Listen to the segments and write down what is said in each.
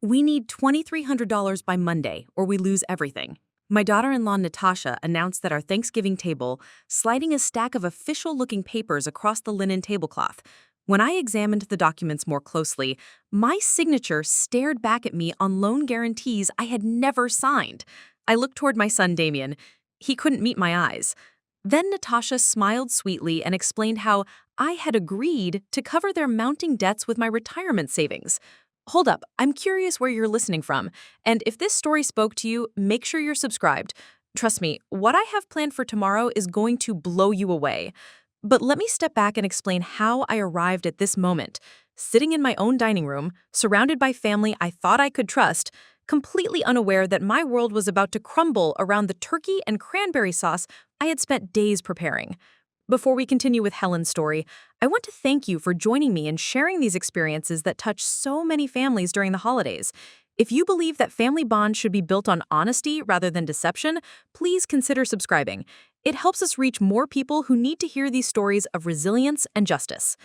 We need $2,300 by Monday, or we lose everything. My daughter-in-law Natasha announced at our Thanksgiving table, sliding a stack of official-looking papers across the linen tablecloth. When I examined the documents more closely, my signature stared back at me on loan guarantees I had never signed. I looked toward my son Damien. He couldn't meet my eyes. Then Natasha smiled sweetly and explained how I had agreed to cover their mounting debts with my retirement savings. Hold up, I'm curious where you're listening from, and if this story spoke to you, make sure you're subscribed. Trust me, what I have planned for tomorrow is going to blow you away. But let me step back and explain how I arrived at this moment, sitting in my own dining room, surrounded by family I thought I could trust, completely unaware that my world was about to crumble around the turkey and cranberry sauce I had spent days preparing. Before we continue with Helen's story, I want to thank you for joining me and sharing these experiences that touch so many families during the holidays. If you believe that family bonds should be built on honesty rather than deception, please consider subscribing. It helps us reach more people who need to hear these stories of resilience and justice.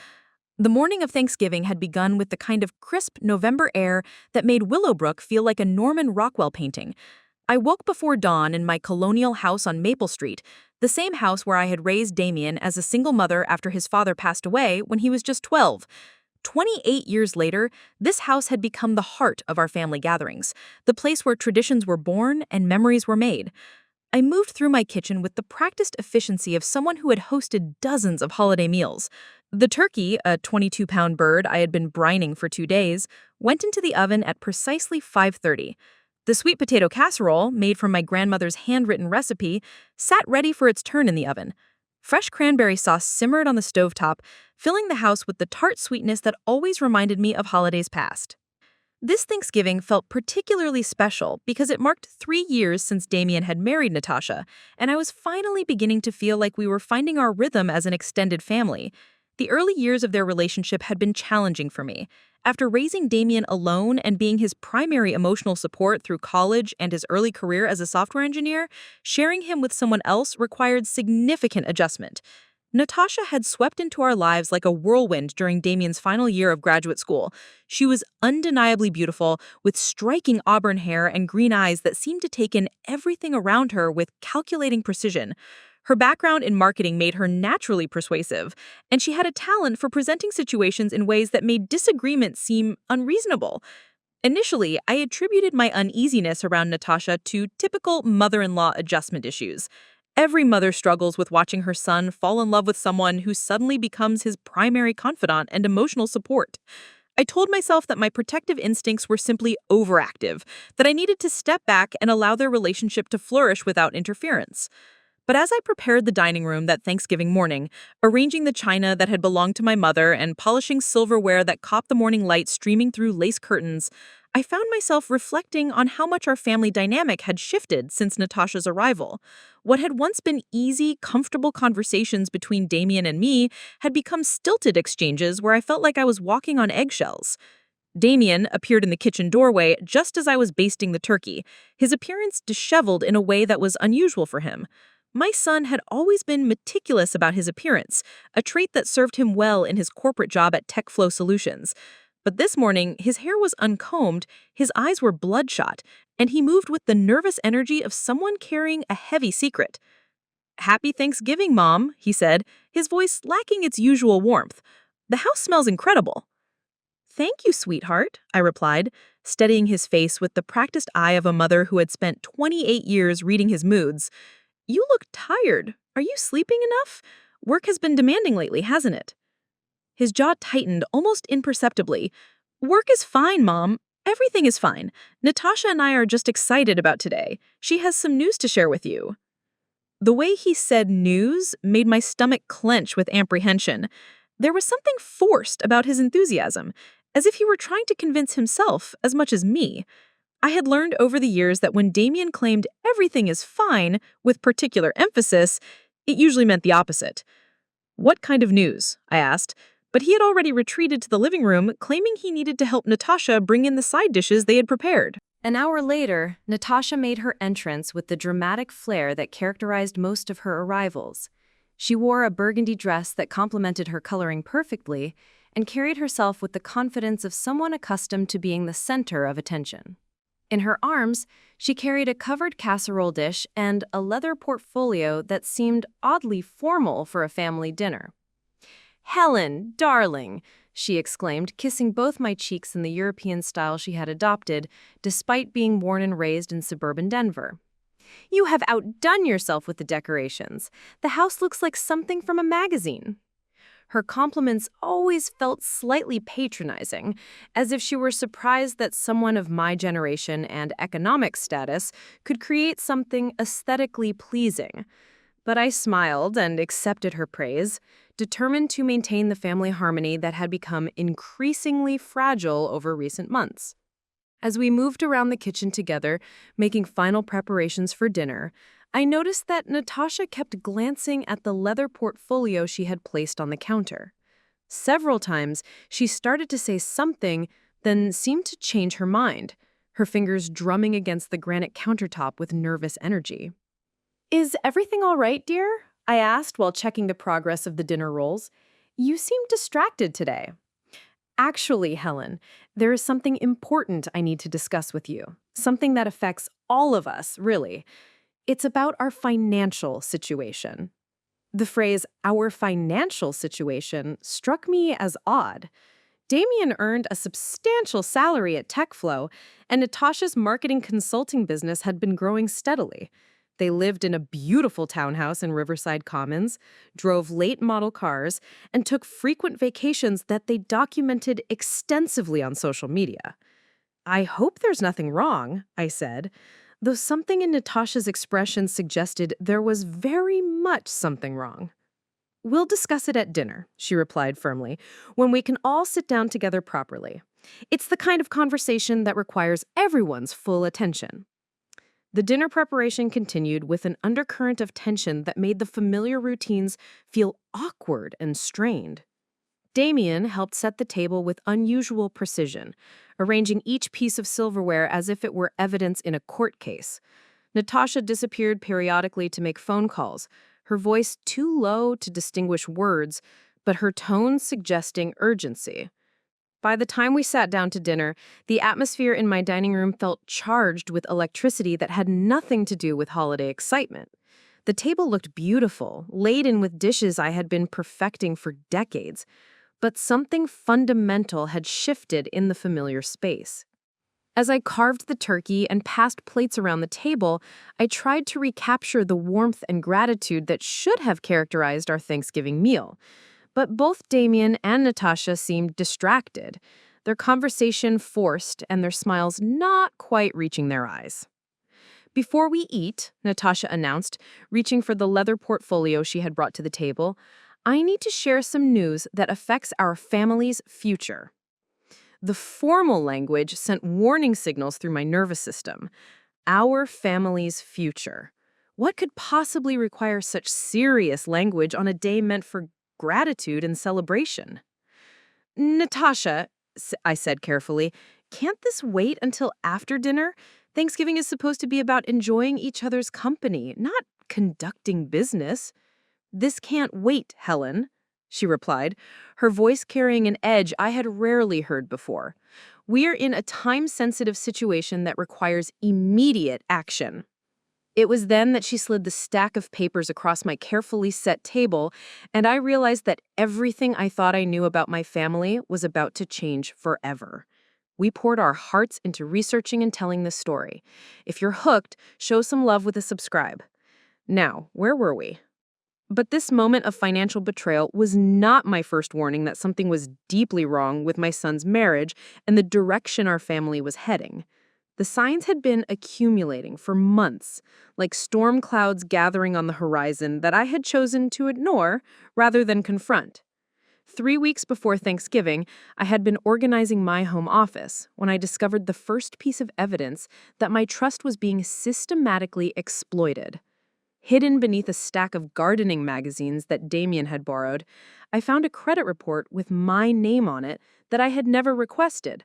The morning of Thanksgiving had begun with the kind of crisp November air that made Willowbrook feel like a Norman Rockwell painting. I woke before dawn in my colonial house on Maple Street, the same house where I had raised Damien as a single mother after his father passed away when he was just 12. 28 years later, this house had become the heart of our family gatherings, the place where traditions were born and memories were made. I moved through my kitchen with the practiced efficiency of someone who had hosted dozens of holiday meals. The turkey, a 22-pound bird I had been brining for 2 days, went into the oven at precisely 5:30. The sweet potato casserole, made from my grandmother's handwritten recipe, sat ready for its turn in the oven. Fresh cranberry sauce simmered on the stovetop, filling the house with the tart sweetness that always reminded me of holidays past. This Thanksgiving felt particularly special because it marked 3 years since Damien had married Natasha, and I was finally beginning to feel like we were finding our rhythm as an extended family. The early years of their relationship had been challenging for me. After raising Damien alone and being his primary emotional support through college and his early career as a software engineer, sharing him with someone else required significant adjustment. Natasha had swept into our lives like a whirlwind during Damien's final year of graduate school. She was undeniably beautiful, with striking auburn hair and green eyes that seemed to take in everything around her with calculating precision. Her background in marketing made her naturally persuasive, and she had a talent for presenting situations in ways that made disagreement seem unreasonable. Initially, I attributed my uneasiness around Natasha to typical mother-in-law adjustment issues. Every mother struggles with watching her son fall in love with someone who suddenly becomes his primary confidant and emotional support. I told myself that my protective instincts were simply overactive, that I needed to step back and allow their relationship to flourish without interference. But as I prepared the dining room that Thanksgiving morning, arranging the china that had belonged to my mother and polishing silverware that caught the morning light streaming through lace curtains, I found myself reflecting on how much our family dynamic had shifted since Natasha's arrival. What had once been easy, comfortable conversations between Damien and me had become stilted exchanges where I felt like I was walking on eggshells. Damien appeared in the kitchen doorway just as I was basting the turkey, his appearance disheveled in a way that was unusual for him. My son had always been meticulous about his appearance, a trait that served him well in his corporate job at TechFlow Solutions. But this morning, his hair was uncombed, his eyes were bloodshot, and he moved with the nervous energy of someone carrying a heavy secret. "Happy Thanksgiving, Mom," he said, his voice lacking its usual warmth. "The house smells incredible." "Thank you, sweetheart," I replied, steadying his face with the practiced eye of a mother who had spent 28 years reading his moods. "You look tired. Are you sleeping enough? Work has been demanding lately, hasn't it?" His jaw tightened almost imperceptibly. "Work is fine, Mom. Everything is fine. Natasha and I are just excited about today. She has some news to share with you." The way he said news made my stomach clench with apprehension. There was something forced about his enthusiasm, as if he were trying to convince himself as much as me. I had learned over the years that when Damien claimed everything is fine, with particular emphasis, it usually meant the opposite. "What kind of news?" I asked, but he had already retreated to the living room, claiming he needed to help Natasha bring in the side dishes they had prepared. An hour later, Natasha made her entrance with the dramatic flair that characterized most of her arrivals. She wore a burgundy dress that complemented her coloring perfectly, and carried herself with the confidence of someone accustomed to being the center of attention. In her arms, she carried a covered casserole dish and a leather portfolio that seemed oddly formal for a family dinner. "Helen, darling," she exclaimed, kissing both my cheeks in the European style she had adopted, despite being born and raised in suburban Denver. "You have outdone yourself with the decorations. The house looks like something from a magazine." Her compliments always felt slightly patronizing, as if she were surprised that someone of my generation and economic status could create something aesthetically pleasing. But I smiled and accepted her praise, determined to maintain the family harmony that had become increasingly fragile over recent months. As we moved around the kitchen together, making final preparations for dinner, I noticed that Natasha kept glancing at the leather portfolio she had placed on the counter. Several times, she started to say something, then seemed to change her mind, her fingers drumming against the granite countertop with nervous energy. "Is everything all right, dear?" I asked while checking the progress of the dinner rolls. "You seem distracted today." "Actually, Helen, there is something important I need to discuss with you. Something that affects all of us, really. It's about our financial situation." The phrase, "our financial situation," struck me as odd. Damien earned a substantial salary at TechFlow, and Natasha's marketing consulting business had been growing steadily. They lived in a beautiful townhouse in Riverside Commons, drove late-model cars, and took frequent vacations that they documented extensively on social media. "I hope there's nothing wrong," I said, though something in Natasha's expression suggested there was very much something wrong. "We'll discuss it at dinner," she replied firmly, "when we can all sit down together properly. It's the kind of conversation that requires everyone's full attention." The dinner preparation continued with an undercurrent of tension that made the familiar routines feel awkward and strained. Damien helped set the table with unusual precision, arranging each piece of silverware as if it were evidence in a court case. Natasha disappeared periodically to make phone calls, her voice too low to distinguish words, but her tone suggesting urgency. By the time we sat down to dinner, the atmosphere in my dining room felt charged with electricity that had nothing to do with holiday excitement. The table looked beautiful, laden with dishes I had been perfecting for decades, but something fundamental had shifted in the familiar space. As I carved the turkey and passed plates around the table, I tried to recapture the warmth and gratitude that should have characterized our Thanksgiving meal. But both Damien and Natasha seemed distracted, their conversation forced and their smiles not quite reaching their eyes. "Before we eat," Natasha announced, reaching for the leather portfolio she had brought to the table, "I need to share some news that affects our family's future." The formal language sent warning signals through my nervous system. Our family's future. What could possibly require such serious language on a day meant for gratitude and celebration? "Natasha," I said carefully, "can't this wait until after dinner? Thanksgiving is supposed to be about enjoying each other's company, not conducting business." "This can't wait, Helen," she replied, her voice carrying an edge I had rarely heard before. "We're in a time-sensitive situation that requires immediate action." It was then that she slid the stack of papers across my carefully set table, and I realized that everything I thought I knew about my family was about to change forever. We poured our hearts into researching and telling this story. If you're hooked, show some love with a subscribe. Now, where were we? But this moment of financial betrayal was not my first warning that something was deeply wrong with my son's marriage and the direction our family was heading. The signs had been accumulating for months, like storm clouds gathering on the horizon that I had chosen to ignore rather than confront. 3 weeks before Thanksgiving, I had been organizing my home office when I discovered the first piece of evidence that my trust was being systematically exploited. Hidden beneath a stack of gardening magazines that Damien had borrowed, I found a credit report with my name on it that I had never requested.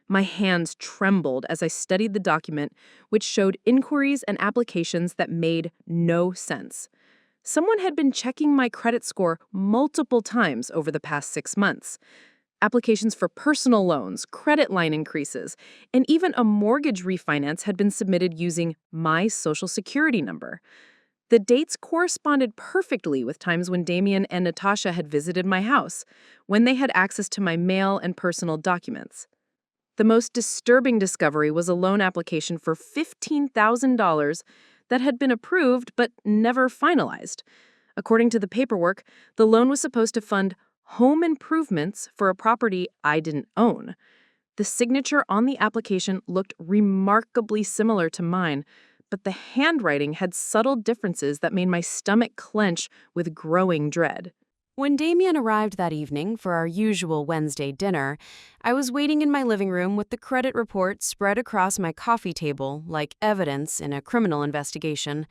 My hands trembled as I studied the document, which showed inquiries and applications that made no sense. Someone had been checking my credit score multiple times over the past 6 months. Applications for personal loans, credit line increases, and even a mortgage refinance had been submitted using my Social Security number. The dates corresponded perfectly with times when Damien and Natasha had visited my house, when they had access to my mail and personal documents. The most disturbing discovery was a loan application for $15,000 that had been approved but never finalized. According to the paperwork, the loan was supposed to fund home improvements for a property I didn't own. The signature on the application looked remarkably similar to mine, but the handwriting had subtle differences that made my stomach clench with growing dread. When Damien arrived that evening for our usual Wednesday dinner, I was waiting in my living room with the credit report spread across my coffee table like evidence in a criminal investigation.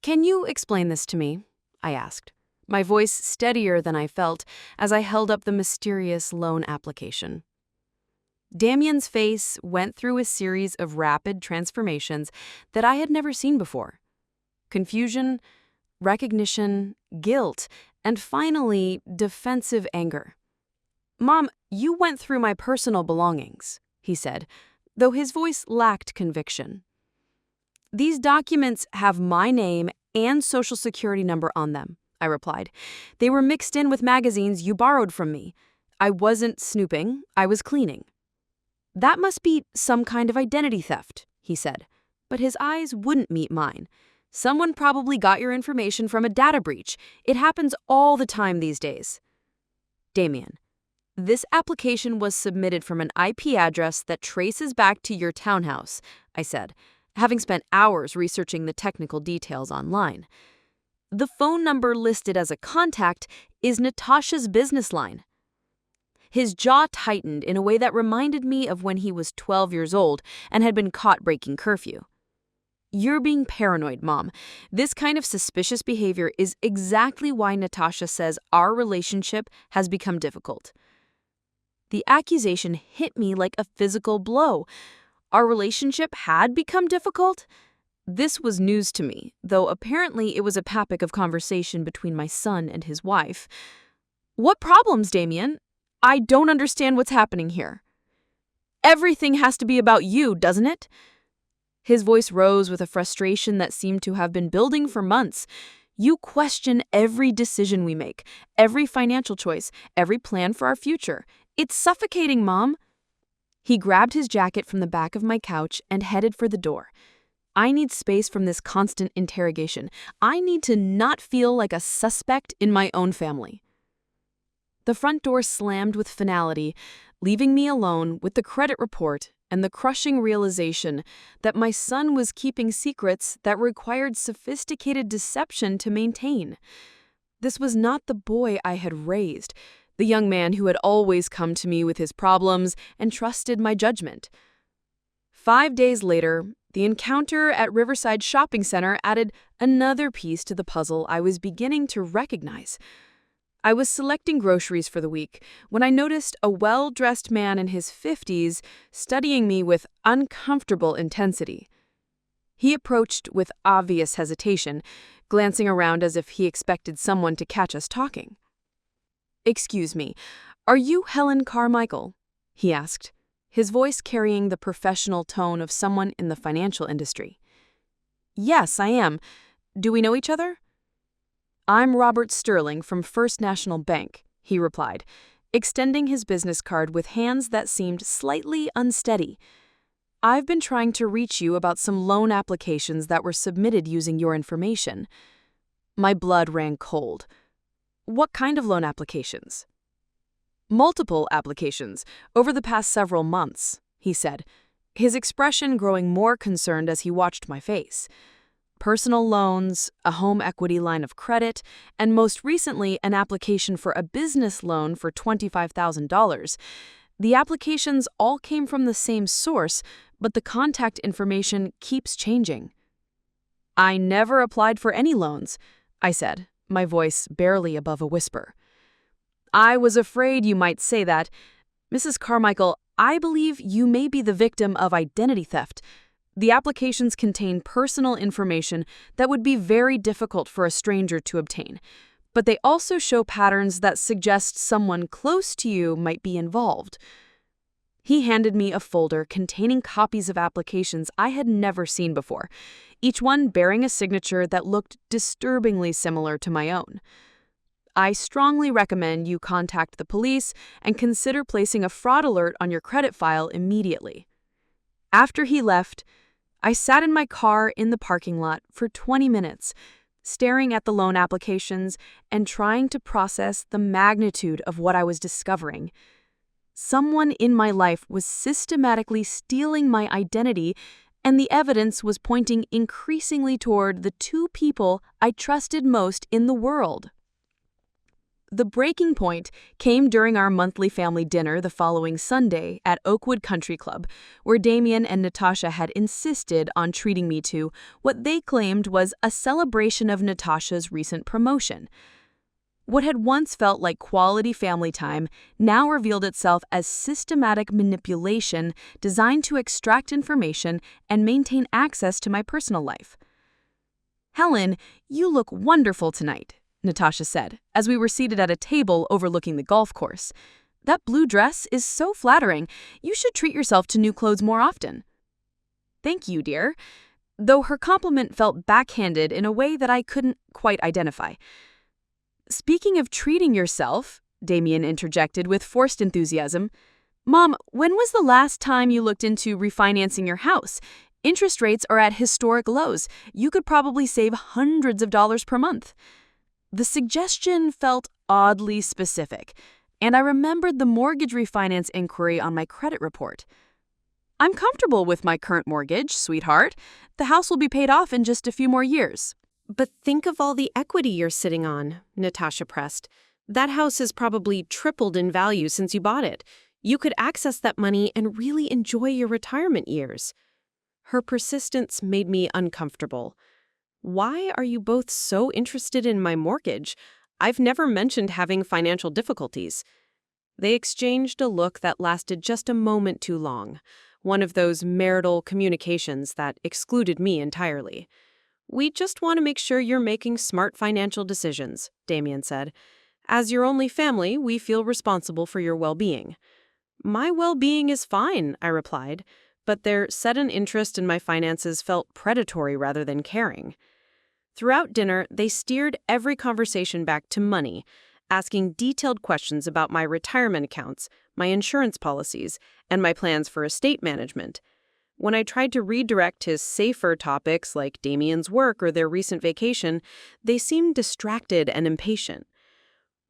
"Can you explain this to me?" I asked, my voice steadier than I felt as I held up the mysterious loan application. Damien's face went through a series of rapid transformations that I had never seen before. Confusion, recognition, guilt, and finally, defensive anger. "Mom, you went through my personal belongings," he said, though his voice lacked conviction. "These documents have my name and Social Security number on them," I replied. "They were mixed in with magazines you borrowed from me. I wasn't snooping, I was cleaning." "That must be some kind of identity theft," he said, but his eyes wouldn't meet mine. "Someone probably got your information from a data breach. It happens all the time these days." "Damien, this application was submitted from an IP address that traces back to your townhouse," I said, having spent hours researching the technical details online. "The phone number listed as a contact is Natasha's business line." His jaw tightened in a way that reminded me of when he was 12 years old and had been caught breaking curfew. "You're being paranoid, Mom. This kind of suspicious behavior is exactly why Natasha says our relationship has become difficult." The accusation hit me like a physical blow. Our relationship had become difficult? This was news to me, though apparently it was a topic of conversation between my son and his wife. "What problems, Damien? I don't understand what's happening here." "Everything has to be about you, doesn't it?" His voice rose with a frustration that seemed to have been building for months. "You question every decision we make, every financial choice, every plan for our future. It's suffocating, Mom." He grabbed his jacket from the back of my couch and headed for the door. "I need space from this constant interrogation. I need to not feel like a suspect in my own family." The front door slammed with finality, leaving me alone with the credit report and the crushing realization that my son was keeping secrets that required sophisticated deception to maintain. This was not the boy I had raised, the young man who had always come to me with his problems and trusted my judgment. 5 days later, the encounter at Riverside Shopping Center added another piece to the puzzle I was beginning to recognize. I was selecting groceries for the week when I noticed a well-dressed man in his 50s studying me with uncomfortable intensity. He approached with obvious hesitation, glancing around as if he expected someone to catch us talking. "Excuse me, are you Helen Carmichael?" he asked, his voice carrying the professional tone of someone in the financial industry. "Yes, I am. Do we know each other?" "I'm Robert Sterling from First National Bank," he replied, extending his business card with hands that seemed slightly unsteady. "I've been trying to reach you about some loan applications that were submitted using your information." My blood ran cold. "What kind of loan applications?" "Multiple applications, over the past several months," he said, his expression growing more concerned as he watched my face. "Personal loans, a home equity line of credit, and most recently an application for a business loan for $25,000. The applications all came from the same source, but the contact information keeps changing." "I never applied for any loans," I said, my voice barely above a whisper. "I was afraid you might say that. Mrs. Carmichael, I believe you may be the victim of identity theft. The applications contain personal information that would be very difficult for a stranger to obtain. but they also show patterns that suggest someone close to you might be involved. He handed me a folder containing copies of applications I had never seen before, each one bearing a signature that looked disturbingly similar to my own. I strongly recommend you contact the police and consider placing a fraud alert on your credit file immediately. After he left, I sat in my car in the parking lot for 20 minutes, staring at the loan applications and trying to process the magnitude of what I was discovering. Someone in my life was systematically stealing my identity, and the evidence was pointing increasingly toward the two people I trusted most in the world. The breaking point came during our monthly family dinner the following Sunday at Oakwood Country Club, where Damien and Natasha had insisted on treating me to what they claimed was a celebration of Natasha's recent promotion. What had once felt like quality family time now revealed itself as systematic manipulation designed to extract information and maintain access to my personal life. "Helen, you look wonderful tonight," Natasha said, as we were seated at a table overlooking the golf course. "That blue dress is so flattering. You should treat yourself to new clothes more often." "Thank you, dear," though her compliment felt backhanded in a way that I couldn't quite identify. "Speaking of treating yourself," Damien interjected with forced enthusiasm, "Mom, when was the last time you looked into refinancing your house? Interest rates are at historic lows. You could probably save hundreds of dollars per month." The suggestion felt oddly specific, and I remembered the mortgage refinance inquiry on my credit report. "I'm comfortable with my current mortgage, sweetheart. The house will be paid off in just a few more years." But think of all the equity you're sitting on, Natasha pressed. That house has probably tripled in value since you bought it. You could access that money and really enjoy your retirement years. Her persistence made me uncomfortable. "Why are you both so interested in my mortgage? I've never mentioned having financial difficulties." They exchanged a look that lasted just a moment too long, one of those marital communications that excluded me entirely. "We just want to make sure you're making smart financial decisions," Damien said. "As your only family, we feel responsible for your well-being." "My well-being is fine," I replied, but their sudden interest in my finances felt predatory rather than caring. Throughout dinner, they steered every conversation back to money, asking detailed questions about my retirement accounts, my insurance policies, and my plans for estate management. When I tried to redirect to safer topics like Damien's work or their recent vacation, they seemed distracted and impatient.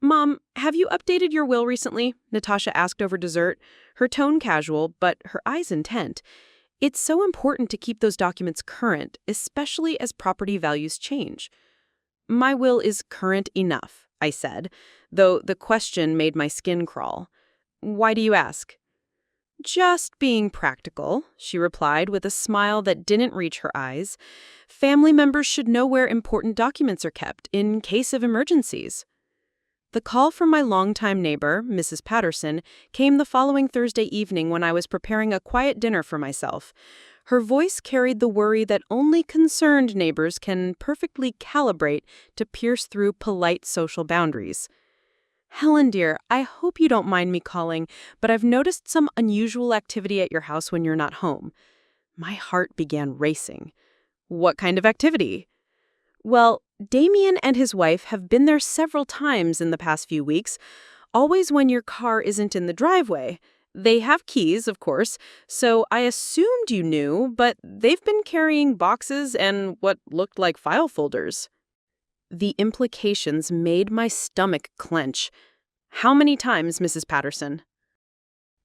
"Mom, have you updated your will recently?" Natasha asked over dessert, her tone casual, but her eyes intent. "It's so important to keep those documents current, especially as property values change." "My will is current enough," I said, though the question made my skin crawl. "Why do you ask?" "Just being practical," she replied with a smile that didn't reach her eyes. "Family members should know where important documents are kept in case of emergencies." The call from my longtime neighbor, Mrs. Patterson, came the following Thursday evening when I was preparing a quiet dinner for myself. Her voice carried the worry that only concerned neighbors can perfectly calibrate to pierce through polite social boundaries. "Helen, dear, I hope you don't mind me calling, but I've noticed some unusual activity at your house when you're not home." My heart began racing. "What kind of activity?" "Well, Damien and his wife have been there several times in the past few weeks, always when your car isn't in the driveway. They have keys, of course, so I assumed you knew, but they've been carrying boxes and what looked like file folders." The implications made my stomach clench. "How many times, Mrs. Patterson?"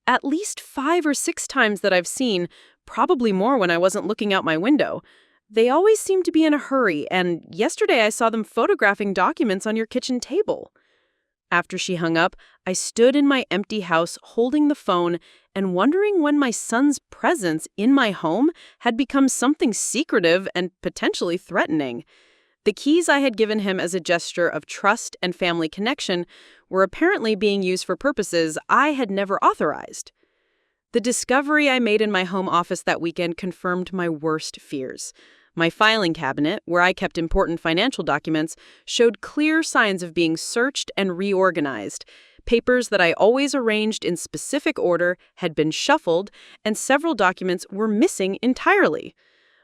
"At least 5 or 6 times that I've seen, probably more when I wasn't looking out my window. They always seem to be in a hurry, and yesterday I saw them photographing documents on your kitchen table." After she hung up, I stood in my empty house holding the phone and wondering when my son's presence in my home had become something secretive and potentially threatening. The keys I had given him as a gesture of trust and family connection were apparently being used for purposes I had never authorized. The discovery I made in my home office that weekend confirmed my worst fears. My filing cabinet, where I kept important financial documents, showed clear signs of being searched and reorganized. Papers that I always arranged in specific order had been shuffled, and several documents were missing entirely.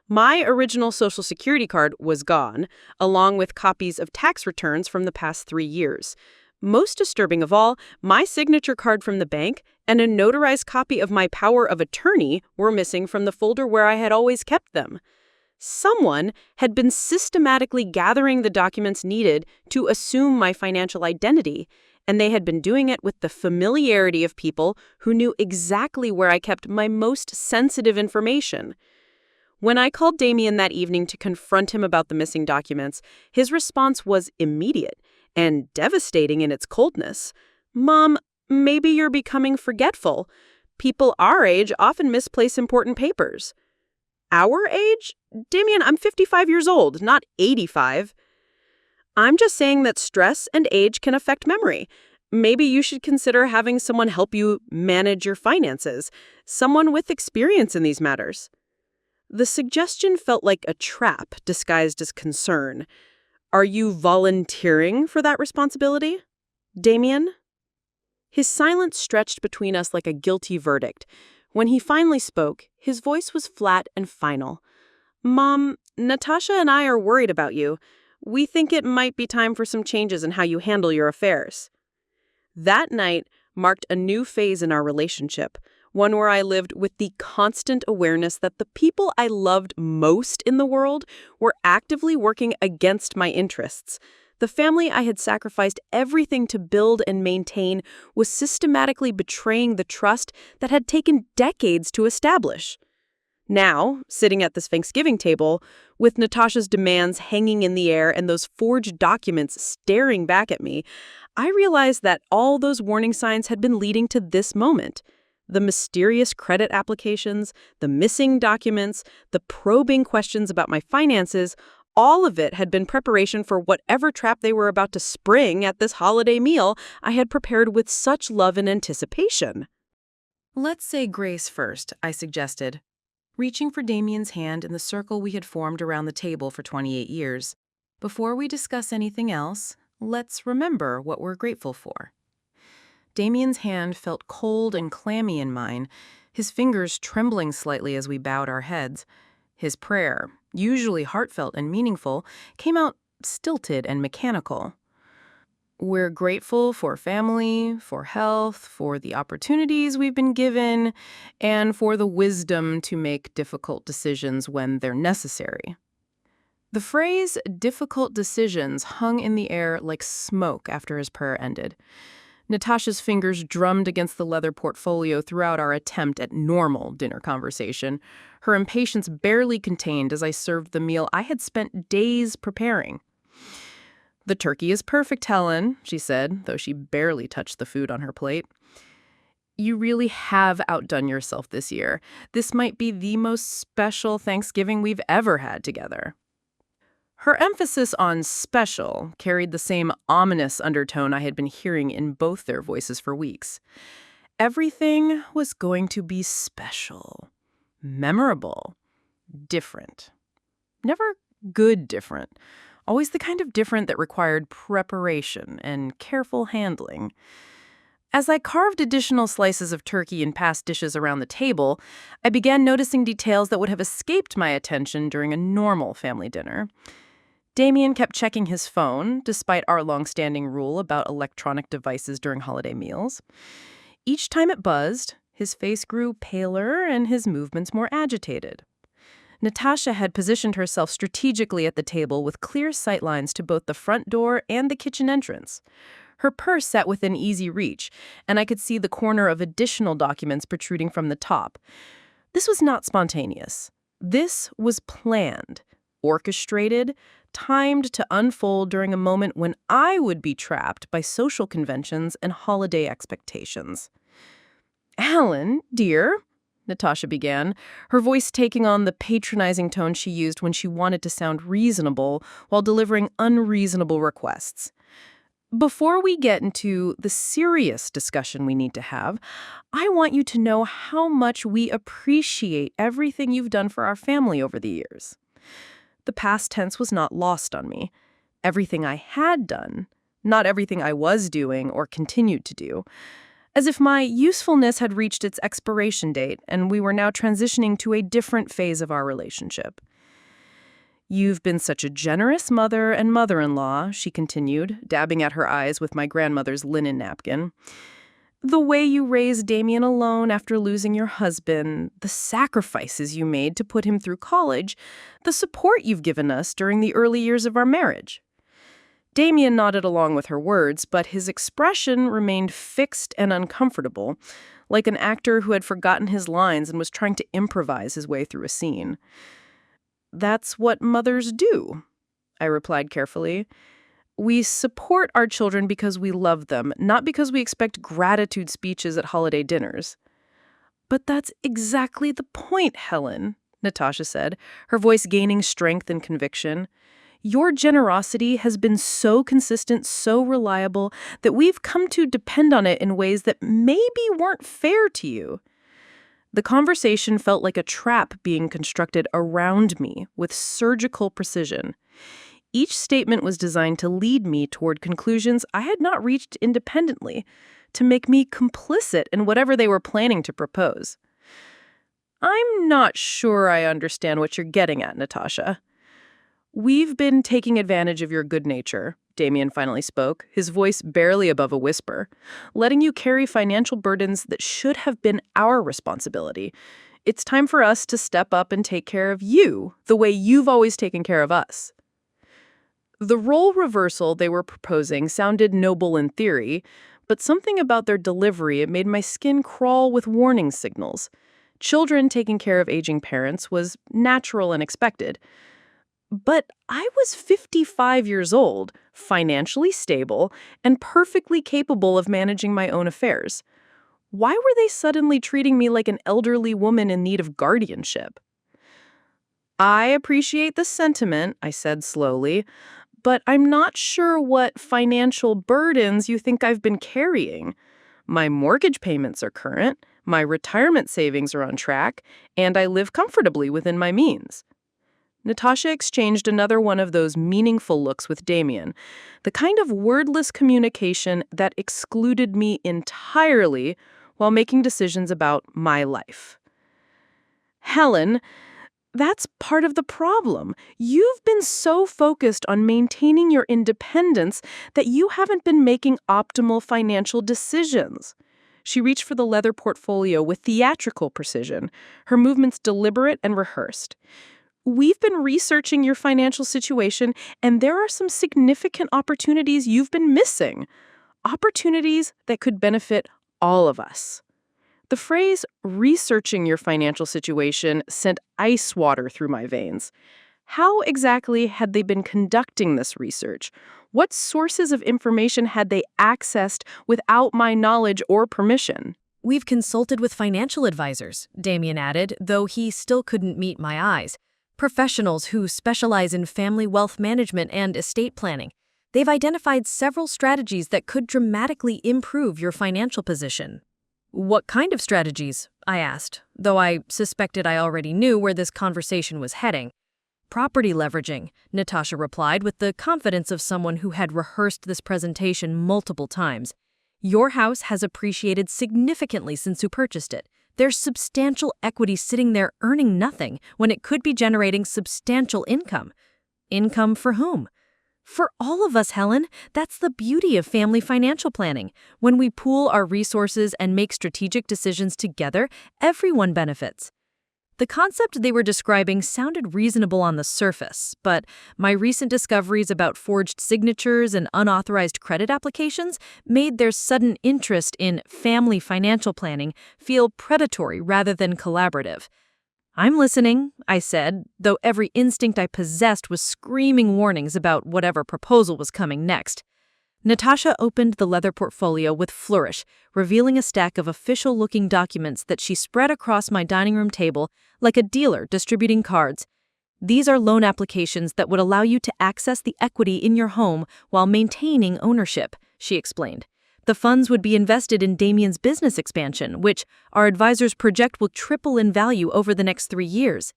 My original Social Security card was gone, along with copies of tax returns from the past 3 years. Most disturbing of all, my signature card from the bank and a notarized copy of my power of attorney were missing from the folder where I had always kept them. Someone had been systematically gathering the documents needed to assume my financial identity, and they had been doing it with the familiarity of people who knew exactly where I kept my most sensitive information. When I called Damien that evening to confront him about the missing documents, his response was immediate and devastating in its coldness. "Mom, maybe you're becoming forgetful. People our age often misplace important papers." "Our age? Damien, I'm 55 years old, not 85. "I'm just saying that stress and age can affect memory. Maybe you should consider having someone help you manage your finances, someone with experience in these matters." The suggestion felt like a trap disguised as concern. "Are you volunteering for that responsibility, Damien?" His silence stretched between us like a guilty verdict. When he finally spoke, his voice was flat and final. "Mom, Natasha and I are worried about you. We think it might be time for some changes in how you handle your affairs." That night marked a new phase in our relationship, one where I lived with the constant awareness that the people I loved most in the world were actively working against my interests. The family I had sacrificed everything to build and maintain was systematically betraying the trust that had taken decades to establish. Now, sitting at this Thanksgiving table, with Natasha's demands hanging in the air and those forged documents staring back at me, I realized that all those warning signs had been leading to this moment. The mysterious credit applications, the missing documents, the probing questions about my finances, all of it had been preparation for whatever trap they were about to spring at this holiday meal I had prepared with such love and anticipation. "Let's say grace first," I suggested, reaching for Damien's hand in the circle we had formed around the table for 28 years. "Before we discuss anything else, let's remember what we're grateful for." Damien's hand felt cold and clammy in mine, his fingers trembling slightly as we bowed our heads. His prayer, usually heartfelt and meaningful, came out stilted and mechanical. "We're grateful for family, for health, for the opportunities we've been given, and for the wisdom to make difficult decisions when they're necessary." The phrase "difficult decisions" hung in the air like smoke after his prayer ended. Natasha's fingers drummed against the leather portfolio throughout our attempt at normal dinner conversation, her impatience barely contained as I served the meal I had spent days preparing. "The turkey is perfect, Helen," she said, though she barely touched the food on her plate. "You really have outdone yourself this year. This might be the most special Thanksgiving we've ever had together." Her emphasis on special carried the same ominous undertone I had been hearing in both their voices for weeks. Everything was going to be special, memorable, different. Never good different. Always the kind of different that required preparation and careful handling. As I carved additional slices of turkey and passed dishes around the table, I began noticing details that would have escaped my attention during a normal family dinner. Damien kept checking his phone, despite our long-standing rule about electronic devices during holiday meals. Each time it buzzed, his face grew paler and his movements more agitated. Natasha had positioned herself strategically at the table with clear sightlines to both the front door and the kitchen entrance. Her purse sat within easy reach, and I could see the corner of additional documents protruding from the top. This was not spontaneous. This was planned, orchestrated, timed to unfold during a moment when I would be trapped by social conventions and holiday expectations. "Alan, dear," Natasha began, her voice taking on the patronizing tone she used when she wanted to sound reasonable while delivering unreasonable requests. "Before we get into the serious discussion we need to have, I want you to know how much we appreciate everything you've done for our family over the years. The past tense was not lost on me. Everything I had done, not everything I was doing or continued to do. As if my usefulness had reached its expiration date and we were now transitioning to a different phase of our relationship. "You've been such a generous mother and mother-in-law," she continued, dabbing at her eyes with my grandmother's linen napkin. "The way you raised Damien alone after losing your husband, the sacrifices you made to put him through college, the support you've given us during the early years of our marriage." Damien nodded along with her words, but his expression remained fixed and uncomfortable, like an actor who had forgotten his lines and was trying to improvise his way through a scene. "That's what mothers do," I replied carefully. "We support our children because we love them, not because we expect gratitude speeches at holiday dinners." "But that's exactly the point, Helen," Natasha said, her voice gaining strength and conviction. "Your generosity has been so consistent, so reliable, that we've come to depend on it in ways that maybe weren't fair to you." The conversation felt like a trap being constructed around me with surgical precision. Each statement was designed to lead me toward conclusions I had not reached independently, to make me complicit in whatever they were planning to propose. "I'm not sure I understand what you're getting at, Natasha." "We've been taking advantage of your good nature," Damien finally spoke, his voice barely above a whisper, "letting you carry financial burdens that should have been our responsibility. It's time for us to step up and take care of you the way you've always taken care of us." The role reversal they were proposing sounded noble in theory, but something about their delivery made my skin crawl with warning signals. Children taking care of aging parents was natural and expected. But I was 55 years old, financially stable, and perfectly capable of managing my own affairs. Why were they suddenly treating me like an elderly woman in need of guardianship? "I appreciate the sentiment," I said slowly, "but I'm not sure what financial burdens you think I've been carrying. My mortgage payments are current, my retirement savings are on track, and I live comfortably within my means." Natasha exchanged another one of those meaningful looks with Damien, the kind of wordless communication that excluded me entirely while making decisions about my life. "Helen, that's part of the problem. You've been so focused on maintaining your independence that you haven't been making optimal financial decisions." She reached for the leather portfolio with theatrical precision, her movements deliberate and rehearsed. "We've been researching your financial situation, and there are some significant opportunities you've been missing. Opportunities that could benefit all of us." The phrase, "researching your financial situation," sent ice water through my veins. How exactly had they been conducting this research? What sources of information had they accessed without my knowledge or permission? "We've consulted with financial advisors," Damien added, though he still couldn't meet my eyes. "Professionals who specialize in family wealth management and estate planning. They've identified several strategies that could dramatically improve your financial position." "What kind of strategies?" I asked, though I suspected I already knew where this conversation was heading. "Property leveraging," Natasha replied with the confidence of someone who had rehearsed this presentation multiple times. "Your house has appreciated significantly since you purchased it. There's substantial equity sitting there earning nothing when it could be generating substantial income." Income for whom? For all of us, Helen. That's the beauty of family financial planning. When we pool our resources and make strategic decisions together, everyone benefits. The concept they were describing sounded reasonable on the surface, but my recent discoveries about forged signatures and unauthorized credit applications made their sudden interest in family financial planning feel predatory rather than collaborative. "I'm listening," I said, though every instinct I possessed was screaming warnings about whatever proposal was coming next. Natasha opened the leather portfolio with flourish, revealing a stack of official-looking documents that she spread across my dining room table like a dealer distributing cards. "These are loan applications that would allow you to access the equity in your home while maintaining ownership," she explained. "The funds would be invested in Damien's business expansion, which our advisors project will triple in value over the next 3 years."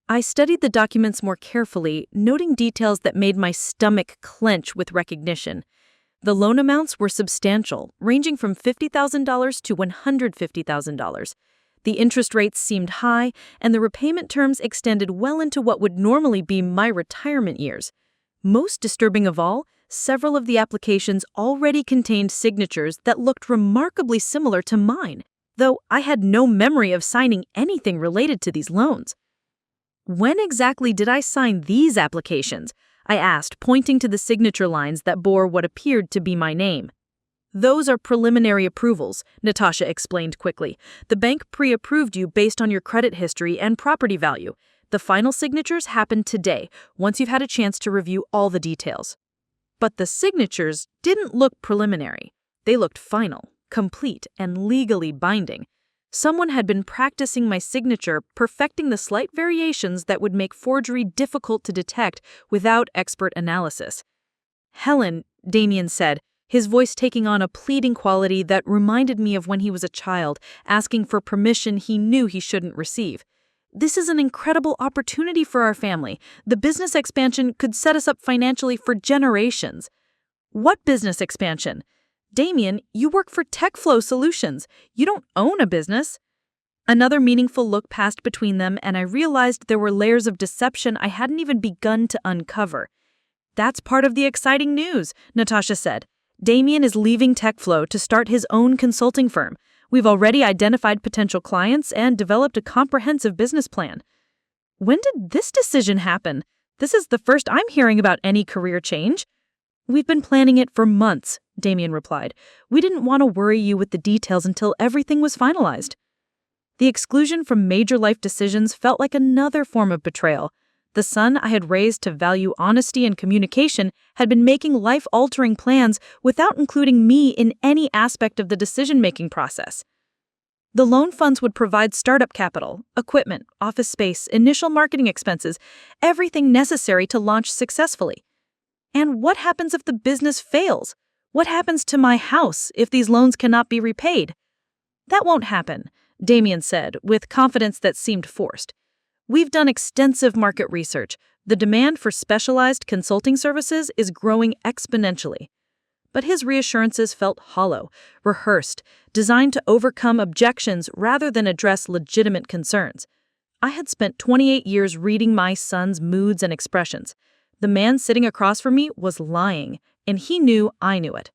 I studied the documents more carefully, noting details that made my stomach clench with recognition. The loan amounts were substantial, ranging from $50,000 to $150,000. The interest rates seemed high, and the repayment terms extended well into what would normally be my retirement years. Most disturbing of all, several of the applications already contained signatures that looked remarkably similar to mine, though I had no memory of signing anything related to these loans. "When exactly did I sign these applications?" I asked, pointing to the signature lines that bore what appeared to be my name. "Those are preliminary approvals," Natasha explained quickly. "The bank pre-approved you based on your credit history and property value. The final signatures happened today, once you've had a chance to review all the details." But the signatures didn't look preliminary. They looked final, complete, and legally binding. Someone had been practicing my signature, perfecting the slight variations that would make forgery difficult to detect without expert analysis. "Helen," Damien said, his voice taking on a pleading quality that reminded me of when he was a child, asking for permission he knew he shouldn't receive. "This is an incredible opportunity for our family. The business expansion could set us up financially for generations." "What business expansion?" "Damien, you work for TechFlow Solutions. You don't own a business." Another meaningful look passed between them, and I realized there were layers of deception I hadn't even begun to uncover. "That's part of the exciting news," Natasha said. "Damien is leaving TechFlow to start his own consulting firm. We've already identified potential clients and developed a comprehensive business plan." "When did this decision happen? This is the first I'm hearing about any career change." "We've been planning it for months," Damien replied. "We didn't want to worry you with the details until everything was finalized." The exclusion from major life decisions felt like another form of betrayal. The son I had raised to value honesty and communication had been making life-altering plans without including me in any aspect of the decision-making process. The loan funds would provide startup capital, equipment, office space, initial marketing expenses, everything necessary to launch successfully. And what happens if the business fails? What happens to my house if these loans cannot be repaid? "That won't happen," Damien said, with confidence that seemed forced. "We've done extensive market research. The demand for specialized consulting services is growing exponentially." But his reassurances felt hollow, rehearsed, designed to overcome objections rather than address legitimate concerns. I had spent 28 years reading my son's moods and expressions. The man sitting across from me was lying, and he knew I knew it.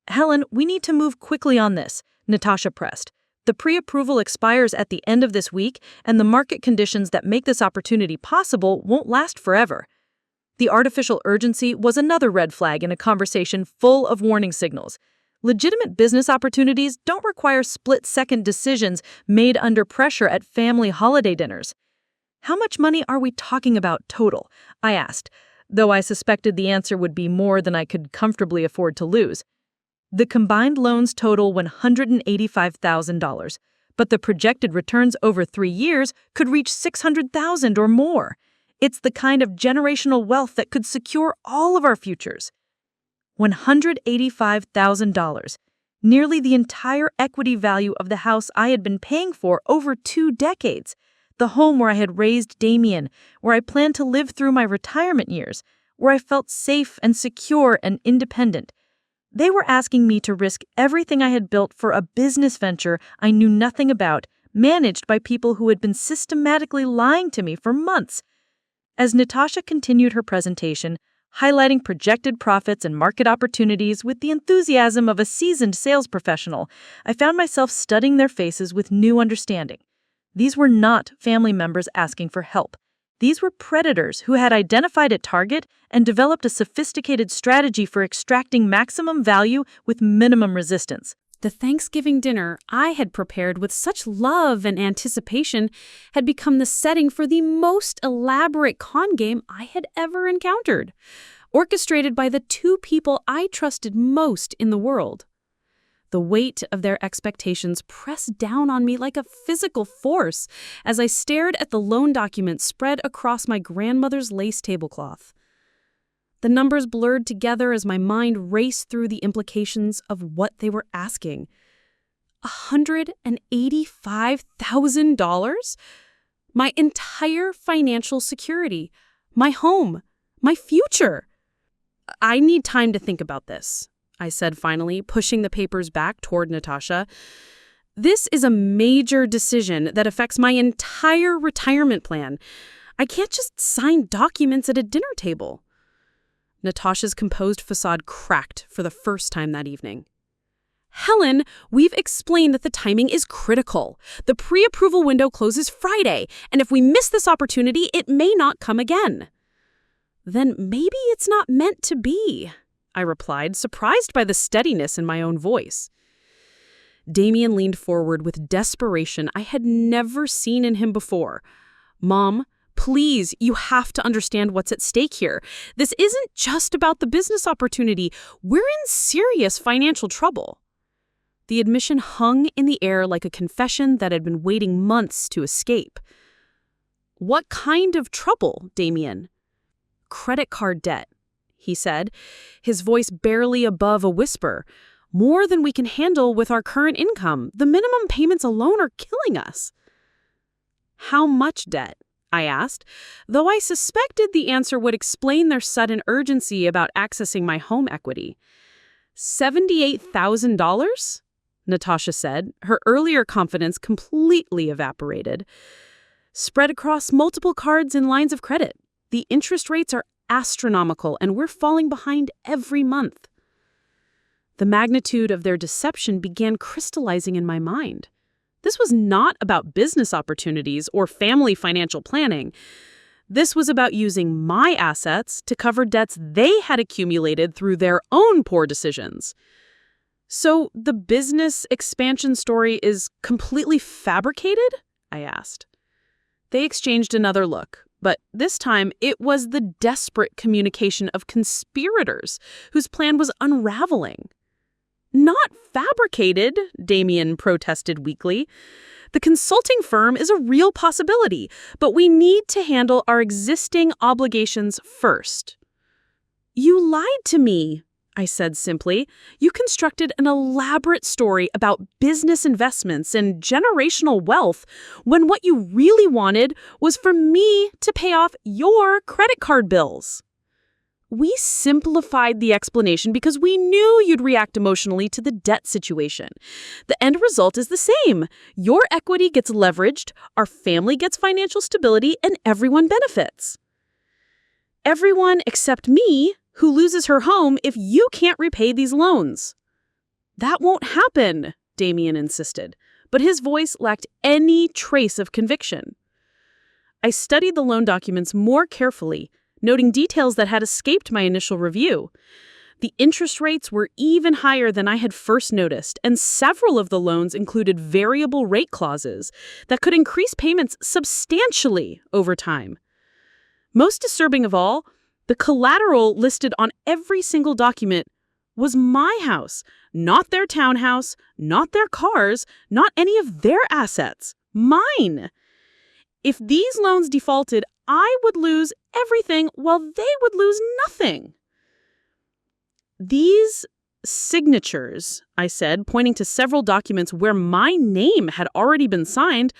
"Helen, we need to move quickly on this," Natasha pressed. "The pre-approval expires at the end of this week, and the market conditions that make this opportunity possible won't last forever." The artificial urgency was another red flag in a conversation full of warning signals. Legitimate business opportunities don't require split-second decisions made under pressure at family holiday dinners. "How much money are we talking about total?" I asked, though I suspected the answer would be more than I could comfortably afford to lose. "The combined loans total $185,000, but the projected returns over 3 years could reach $600,000 or more. It's the kind of generational wealth that could secure all of our futures." $185,000, nearly the entire equity value of the house I had been paying for over 2 decades. The home where I had raised Damien, where I planned to live through my retirement years, where I felt safe and secure and independent. They were asking me to risk everything I had built for a business venture I knew nothing about, managed by people who had been systematically lying to me for months. As Natasha continued her presentation, highlighting projected profits and market opportunities with the enthusiasm of a seasoned sales professional, I found myself studying their faces with new understanding. These were not family members asking for help. These were predators who had identified a target and developed a sophisticated strategy for extracting maximum value with minimum resistance. The Thanksgiving dinner I had prepared with such love and anticipation had become the setting for the most elaborate con game I had ever encountered, orchestrated by the 2 people I trusted most in the world. The weight of their expectations pressed down on me like a physical force as I stared at the loan documents spread across my grandmother's lace tablecloth. The numbers blurred together as my mind raced through the implications of what they were asking. $185,000? My entire financial security. My home. My future. I need time to think about this, I said finally, pushing the papers back toward Natasha. This is a major decision that affects my entire retirement plan. I can't just sign documents at a dinner table. Natasha's composed facade cracked for the first time that evening. Helen, we've explained that the timing is critical. The pre-approval window closes Friday, and if we miss this opportunity, it may not come again. Then maybe it's not meant to be, I replied, surprised by the steadiness in my own voice. Damien leaned forward with desperation I had never seen in him before. Mom, please, you have to understand what's at stake here. This isn't just about the business opportunity. We're in serious financial trouble. The admission hung in the air like a confession that had been waiting months to escape. What kind of trouble, Damien? Credit card debt, he said, his voice barely above a whisper. More than we can handle with our current income. The minimum payments alone are killing us. How much debt? I asked, though I suspected the answer would explain their sudden urgency about accessing my home equity. $78,000? Natasha said, her earlier confidence completely evaporated. Spread across multiple cards and lines of credit. The interest rates are astronomical, and we're falling behind every month. The magnitude of their deception began crystallizing in my mind. This was not about business opportunities or family financial planning. This was about using my assets to cover debts they had accumulated through their own poor decisions. So the business expansion story is completely fabricated? I asked. They exchanged another look, but this time it was the desperate communication of conspirators whose plan was unraveling. Not fabricated, Damien protested weakly. The consulting firm is a real possibility, but we need to handle our existing obligations first. You lied to me, I said simply. You constructed an elaborate story about business investments and generational wealth when what you really wanted was for me to pay off your credit card bills. We simplified the explanation because we knew you'd react emotionally to the debt situation. The end result is the same. Your equity gets leveraged, our family gets financial stability, and everyone benefits. Everyone except me, who loses her home if you can't repay these loans. That won't happen, Damien insisted, but his voice lacked any trace of conviction. I studied the loan documents more carefully, noting details that had escaped my initial review. The interest rates were even higher than I had first noticed, and several of the loans included variable rate clauses that could increase payments substantially over time. Most disturbing of all, the collateral listed on every single document was my house, not their townhouse, not their cars, not any of their assets. Mine. If these loans defaulted, I would lose everything while they would lose nothing. These signatures, I said, pointing to several documents where my name had already been signed,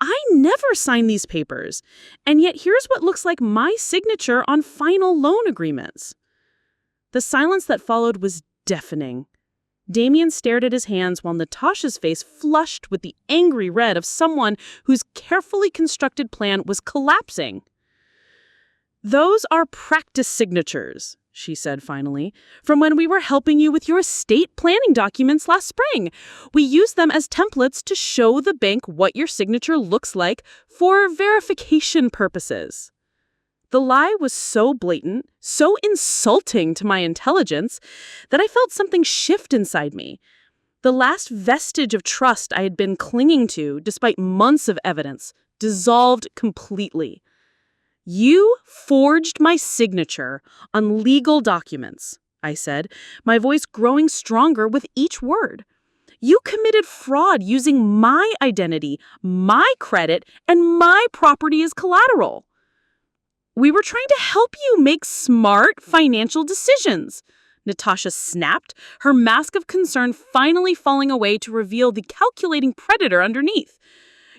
I never signed these papers, and yet here's what looks like my signature on final loan agreements. The silence that followed was deafening. Damien stared at his hands while Natasha's face flushed with the angry red of someone whose carefully constructed plan was collapsing. Those are practice signatures, she said finally, from when we were helping you with your estate planning documents last spring. We used them as templates to show the bank what your signature looks like for verification purposes. The lie was so blatant, so insulting to my intelligence, that I felt something shift inside me. The last vestige of trust I had been clinging to, despite months of evidence, dissolved completely. You forged my signature on legal documents, I said, my voice growing stronger with each word. You committed fraud using my identity, my credit, and my property as collateral. We were trying to help you make smart financial decisions, Natasha snapped, her mask of concern finally falling away to reveal the calculating predator underneath.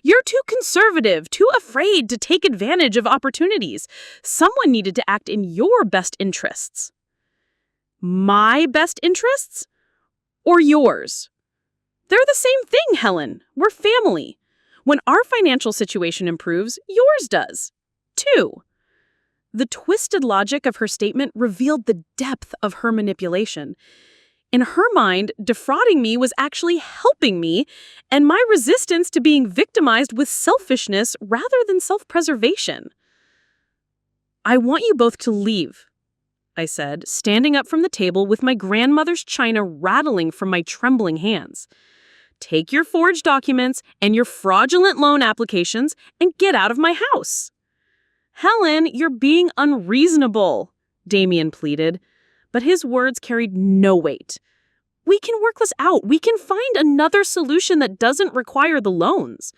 You're too conservative, too afraid to take advantage of opportunities. Someone needed to act in your best interests. My best interests? Or yours? They're the same thing, Helen. We're family. When our financial situation improves, yours does, too. The twisted logic of her statement revealed the depth of her manipulation. In her mind, defrauding me was actually helping me, and my resistance to being victimized was selfishness rather than self-preservation. "I want you both to leave," I said, standing up from the table with my grandmother's china rattling from my trembling hands. "Take your forged documents and your fraudulent loan applications and get out of my house." "Helen, you're being unreasonable," Damien pleaded, but his words carried no weight. "We can work this out. We can find another solution that doesn't require the loans.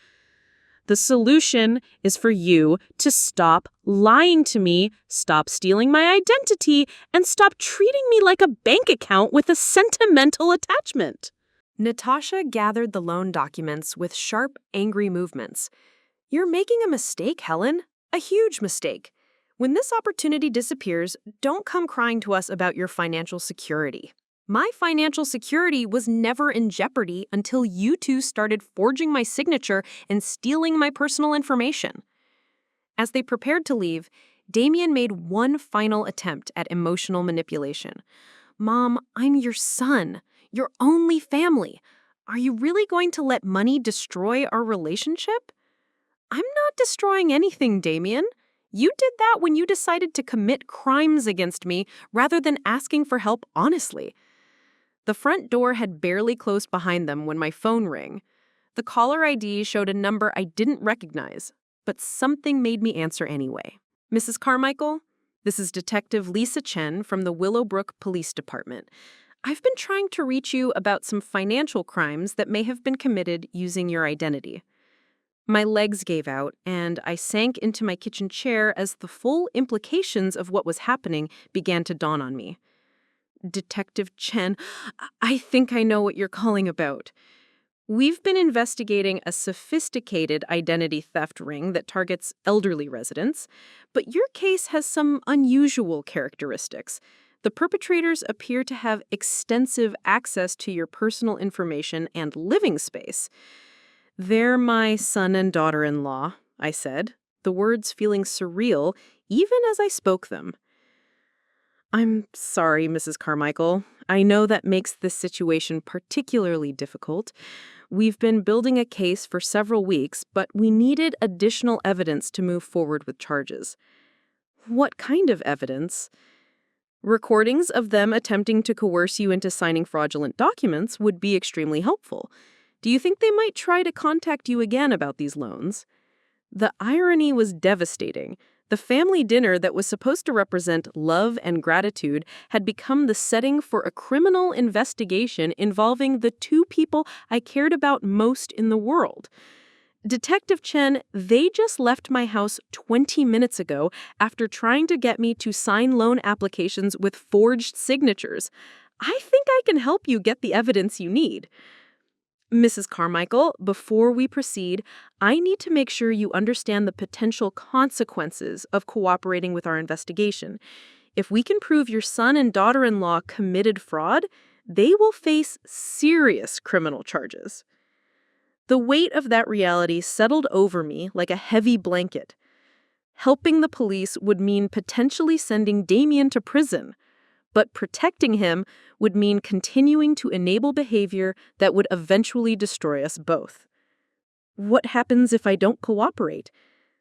The solution is for you to stop lying to me, stop stealing my identity, and stop treating me like a bank account with a sentimental attachment." Natasha gathered the loan documents with sharp, angry movements. "You're making a mistake, Helen. A huge mistake. When this opportunity disappears, don't come crying to us about your financial security. My financial security was never in jeopardy until you two started forging my signature and stealing my personal information." As they prepared to leave, Damien made one final attempt at emotional manipulation. "Mom, I'm your son, your only family. Are you really going to let money destroy our relationship?" "I'm not destroying anything, Damien. You did that when you decided to commit crimes against me rather than asking for help honestly." The front door had barely closed behind them when my phone rang. The caller ID showed a number I didn't recognize, but something made me answer anyway. "Mrs. Carmichael, this is Detective Lisa Chen from the Willowbrook Police Department. I've been trying to reach you about some financial crimes that may have been committed using your identity." My legs gave out, and I sank into my kitchen chair as the full implications of what was happening began to dawn on me. "Detective Chen, I think I know what you're calling about. We've been investigating a sophisticated identity theft ring that targets elderly residents, but your case has some unusual characteristics. The perpetrators appear to have extensive access to your personal information and living space." "They're my son and daughter-in-law," I said, the words feeling surreal even as I spoke them. "I'm sorry, Mrs. Carmichael. I know that makes this situation particularly difficult. We've been building a case for several weeks, but we needed additional evidence to move forward with charges." "What kind of evidence?" "Recordings of them attempting to coerce you into signing fraudulent documents would be extremely helpful. Do you think they might try to contact you again about these loans?" The irony was devastating. The family dinner that was supposed to represent love and gratitude had become the setting for a criminal investigation involving the two people I cared about most in the world. "Detective Chen, they just left my house 20 minutes ago after trying to get me to sign loan applications with forged signatures. I think I can help you get the evidence you need." "Mrs. Carmichael, before we proceed, I need to make sure you understand the potential consequences of cooperating with our investigation. If we can prove your son and daughter-in-law committed fraud, they will face serious criminal charges." The weight of that reality settled over me like a heavy blanket. Helping the police would mean potentially sending Damien to prison, but protecting him would mean continuing to enable behavior that would eventually destroy us both. What happens if I don't cooperate?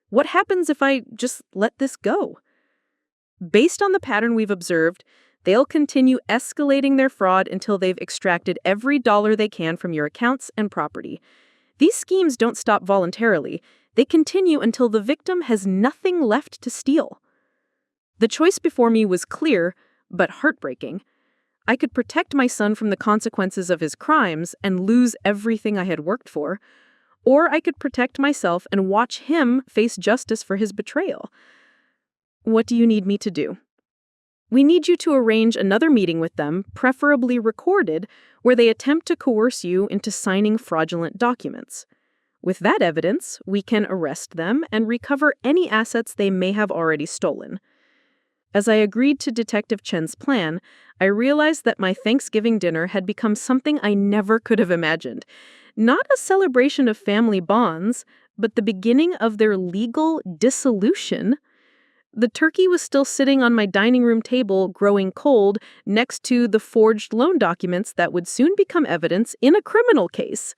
What happens if I just let this go? Based on the pattern we've observed, they'll continue escalating their fraud until they've extracted every dollar they can from your accounts and property. These schemes don't stop voluntarily. They continue until the victim has nothing left to steal. The choice before me was clear, but heartbreaking. I could protect my son from the consequences of his crimes and lose everything I had worked for, or I could protect myself and watch him face justice for his betrayal. What do you need me to do? We need you to arrange another meeting with them, preferably recorded, where they attempt to coerce you into signing fraudulent documents. With that evidence, we can arrest them and recover any assets they may have already stolen. As I agreed to Detective Chen's plan, I realized that my Thanksgiving dinner had become something I never could have imagined. Not a celebration of family bonds, but the beginning of their legal dissolution. The turkey was still sitting on my dining room table, growing cold, next to the forged loan documents that would soon become evidence in a criminal case.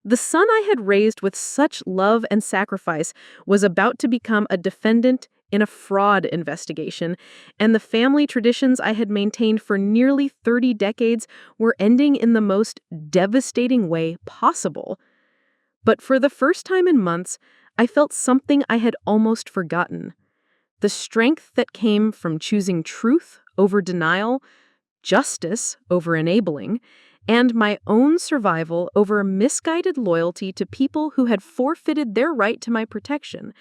The son I had raised with such love and sacrifice was about to become a defendant in a fraud investigation, and the family traditions I had maintained for nearly 30 decades were ending in the most devastating way possible. But for the first time in months, I felt something I had almost forgotten. The strength that came from choosing truth over denial, justice over enabling, and my own survival over misguided loyalty to people who had forfeited their right to my protection.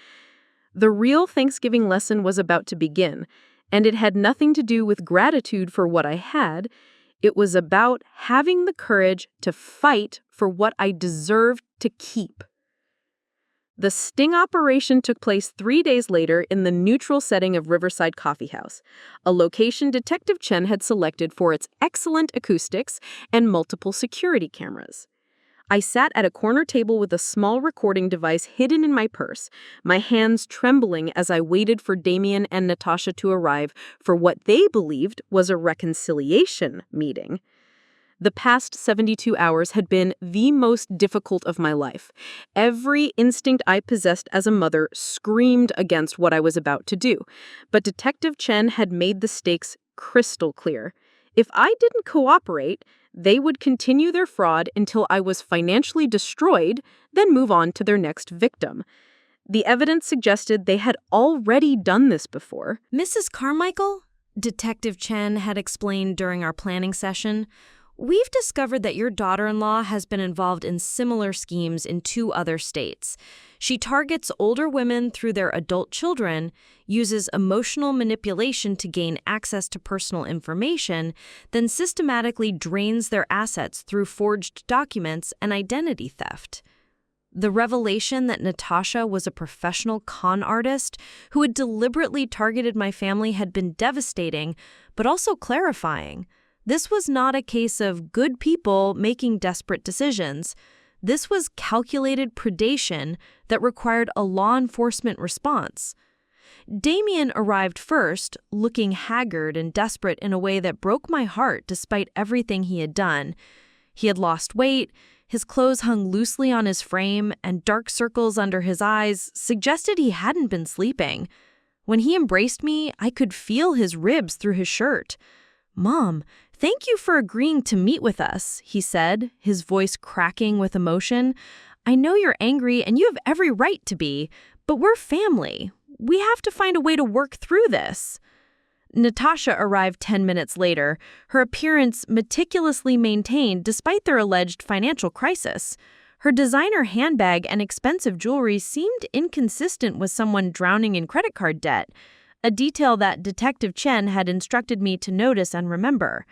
The real Thanksgiving lesson was about to begin, and it had nothing to do with gratitude for what I had. It was about having the courage to fight for what I deserved to keep. The sting operation took place 3 days later in the neutral setting of Riverside Coffee House, a location Detective Chen had selected for its excellent acoustics and multiple security cameras. I sat at a corner table with a small recording device hidden in my purse, my hands trembling as I waited for Damien and Natasha to arrive for what they believed was a reconciliation meeting. The past 72 hours had been the most difficult of my life. Every instinct I possessed as a mother screamed against what I was about to do. But Detective Chen had made the stakes crystal clear. If I didn't cooperate, they would continue their fraud until I was financially destroyed, then move on to their next victim. The evidence suggested they had already done this before. Mrs. Carmichael, Detective Chen had explained during our planning session, we've discovered that your daughter-in-law has been involved in similar schemes in 2 other states. She targets older women through their adult children, uses emotional manipulation to gain access to personal information, then systematically drains their assets through forged documents and identity theft. The revelation that Natasha was a professional con artist who had deliberately targeted my family had been devastating, but also clarifying. This was not a case of good people making desperate decisions. This was calculated predation that required a law enforcement response. Damien arrived first, looking haggard and desperate in a way that broke my heart despite everything he had done. He had lost weight, his clothes hung loosely on his frame, and dark circles under his eyes suggested he hadn't been sleeping. When he embraced me, I could feel his ribs through his shirt. "Mom, thank you for agreeing to meet with us," he said, his voice cracking with emotion. "I know you're angry and you have every right to be, but we're family. We have to find a way to work through this." Natasha arrived 10 minutes later, her appearance meticulously maintained despite their alleged financial crisis. Her designer handbag and expensive jewelry seemed inconsistent with someone drowning in credit card debt, a detail that Detective Chen had instructed me to notice and remember.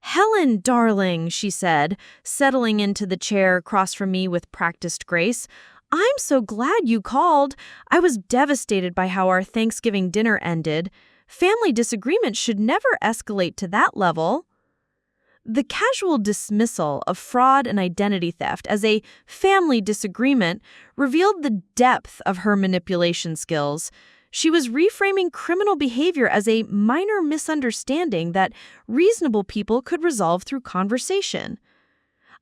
"Helen, darling," she said, settling into the chair across from me with practiced grace, "I'm so glad you called. I was devastated by how our Thanksgiving dinner ended. Family disagreements should never escalate to that level." The casual dismissal of fraud and identity theft as a family disagreement revealed the depth of her manipulation skills. She was reframing criminal behavior as a minor misunderstanding that reasonable people could resolve through conversation.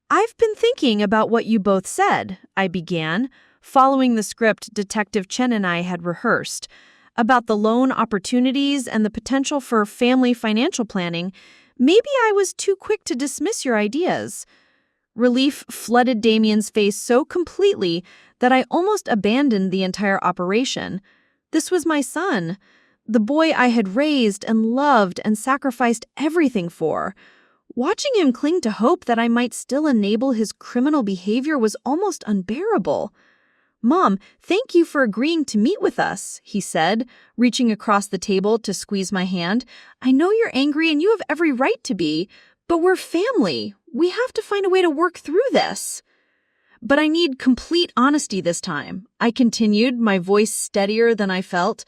"I've been thinking about what you both said," I began, following the script Detective Chen and I had rehearsed, about the loan opportunities and the potential for family financial planning. Maybe I was too quick to dismiss your ideas. Relief flooded Damien's face so completely that I almost abandoned the entire operation. This was my son, the boy I had raised and loved and sacrificed everything for. Watching him cling to hope that I might still enable his criminal behavior was almost unbearable. "Mom, thank you for agreeing to meet with us," he said, reaching across the table to squeeze my hand. "I know you're angry and you have every right to be, but we're family. We have to find a way to work through this." But I need complete honesty this time. I continued, my voice steadier than I felt.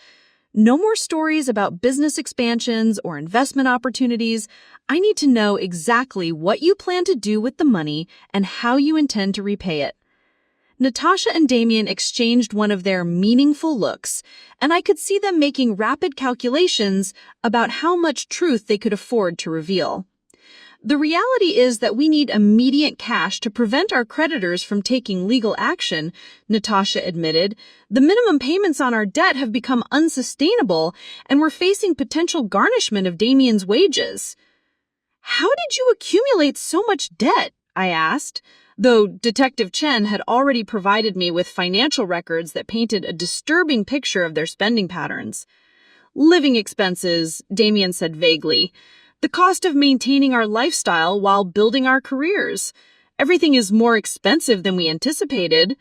No more stories about business expansions or investment opportunities. I need to know exactly what you plan to do with the money and how you intend to repay it. Natasha and Damien exchanged one of their meaningful looks, and I could see them making rapid calculations about how much truth they could afford to reveal. The reality is that we need immediate cash to prevent our creditors from taking legal action, Natasha admitted. The minimum payments on our debt have become unsustainable, and we're facing potential garnishment of Damien's wages. How did you accumulate so much debt? I asked, though Detective Chen had already provided me with financial records that painted a disturbing picture of their spending patterns. Living expenses, Damien said vaguely. The cost of maintaining our lifestyle while building our careers. Everything is more expensive than we anticipated.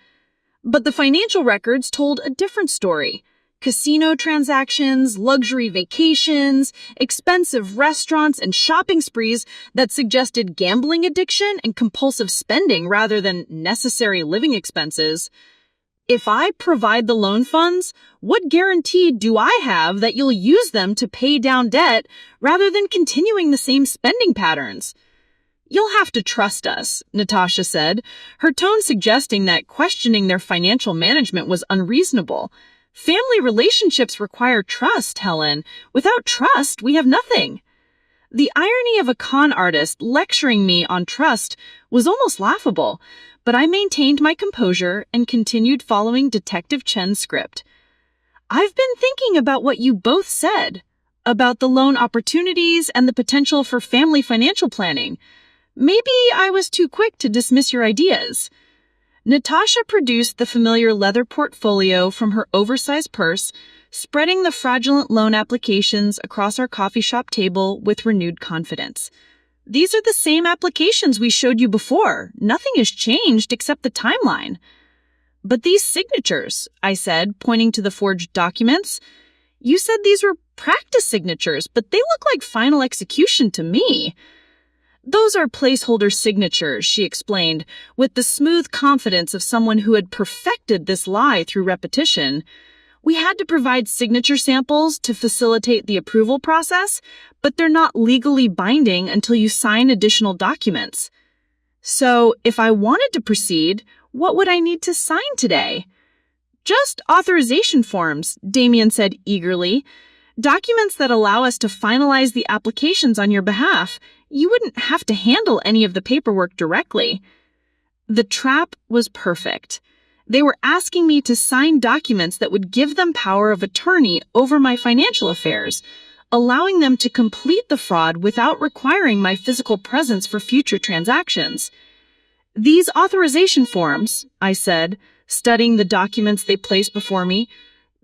But the financial records told a different story. Casino transactions, luxury vacations, expensive restaurants, and shopping sprees that suggested gambling addiction and compulsive spending rather than necessary living expenses. If I provide the loan funds, what guarantee do I have that you'll use them to pay down debt rather than continuing the same spending patterns? You'll have to trust us, Natasha said, her tone suggesting that questioning their financial management was unreasonable. Family relationships require trust, Helen. Without trust, we have nothing. The irony of a con artist lecturing me on trust was almost laughable, but I maintained my composure and continued following Detective Chen's script. I've been thinking about what you both said, about the loan opportunities and the potential for family financial planning. Maybe I was too quick to dismiss your ideas. Natasha produced the familiar leather portfolio from her oversized purse, spreading the fraudulent loan applications across our coffee shop table with renewed confidence. These are the same applications we showed you before. Nothing has changed except the timeline. But these signatures, I said, pointing to the forged documents. You said these were practice signatures, but they look like final execution to me. Those are placeholder signatures, she explained, with the smooth confidence of someone who had perfected this lie through repetition. We had to provide signature samples to facilitate the approval process, but they're not legally binding until you sign additional documents. So, if I wanted to proceed, what would I need to sign today? Just authorization forms, Damien said eagerly. Documents that allow us to finalize the applications on your behalf. You wouldn't have to handle any of the paperwork directly. The trap was perfect. They were asking me to sign documents that would give them power of attorney over my financial affairs, allowing them to complete the fraud without requiring my physical presence for future transactions. These authorization forms, I said, studying the documents they placed before me,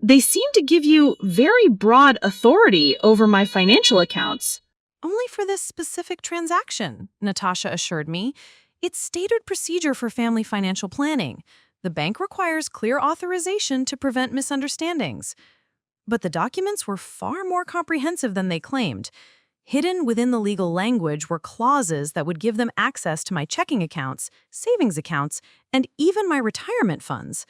they seem to give you very broad authority over my financial accounts. Only for this specific transaction, Natasha assured me. It's standard procedure for family financial planning. The bank requires clear authorization to prevent misunderstandings. But the documents were far more comprehensive than they claimed. Hidden within the legal language were clauses that would give them access to my checking accounts, savings accounts, and even my retirement funds.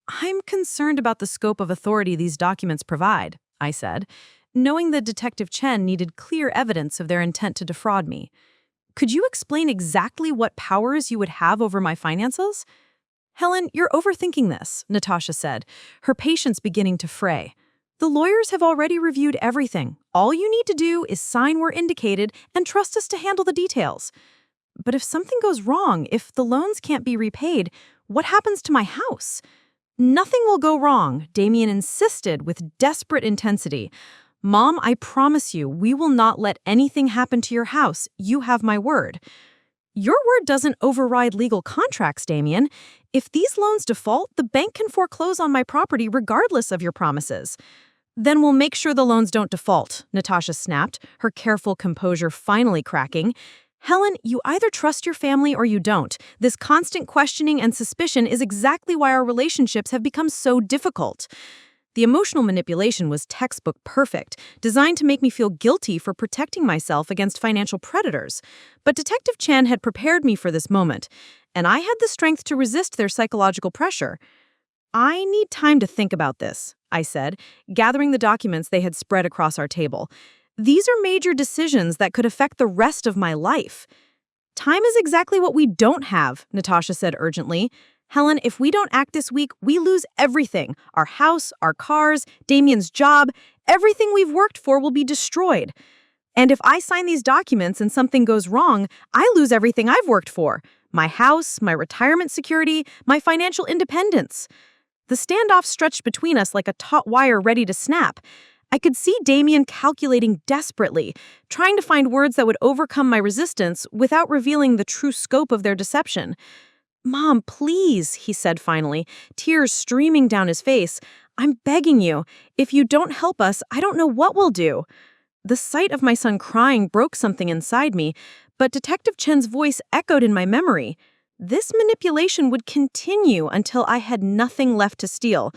I'm concerned about the scope of authority these documents provide, I said, knowing that Detective Chen needed clear evidence of their intent to defraud me. Could you explain exactly what powers you would have over my finances? Helen, you're overthinking this, Natasha said, her patience beginning to fray. The lawyers have already reviewed everything. All you need to do is sign where indicated and trust us to handle the details. But if something goes wrong, if the loans can't be repaid, what happens to my house? Nothing will go wrong, Damien insisted with desperate intensity. Mom, I promise you, we will not let anything happen to your house. You have my word. Your word doesn't override legal contracts, Damien. If these loans default, the bank can foreclose on my property regardless of your promises. Then we'll make sure the loans don't default, Natasha snapped, her careful composure finally cracking. Helen, you either trust your family or you don't. This constant questioning and suspicion is exactly why our relationships have become so difficult. The emotional manipulation was textbook perfect, designed to make me feel guilty for protecting myself against financial predators. But Detective Chen had prepared me for this moment, and I had the strength to resist their psychological pressure. "I need time to think about this," I said, gathering the documents they had spread across our table. "These are major decisions that could affect the rest of my life." "Time is exactly what we don't have," Natasha said urgently. "Helen, if we don't act this week, we lose everything. Our house, our cars, Damien's job, everything we've worked for will be destroyed. And if I sign these documents and something goes wrong, I lose everything I've worked for. My house, my retirement security, my financial independence." The standoff stretched between us like a taut wire ready to snap. I could see Damien calculating desperately, trying to find words that would overcome my resistance without revealing the true scope of their deception. "Mom, please," he said finally, tears streaming down his face. "I'm begging you. If you don't help us, I don't know what we'll do." The sight of my son crying broke something inside me, but Detective Chen's voice echoed in my memory. This manipulation would continue until I had nothing left to steal.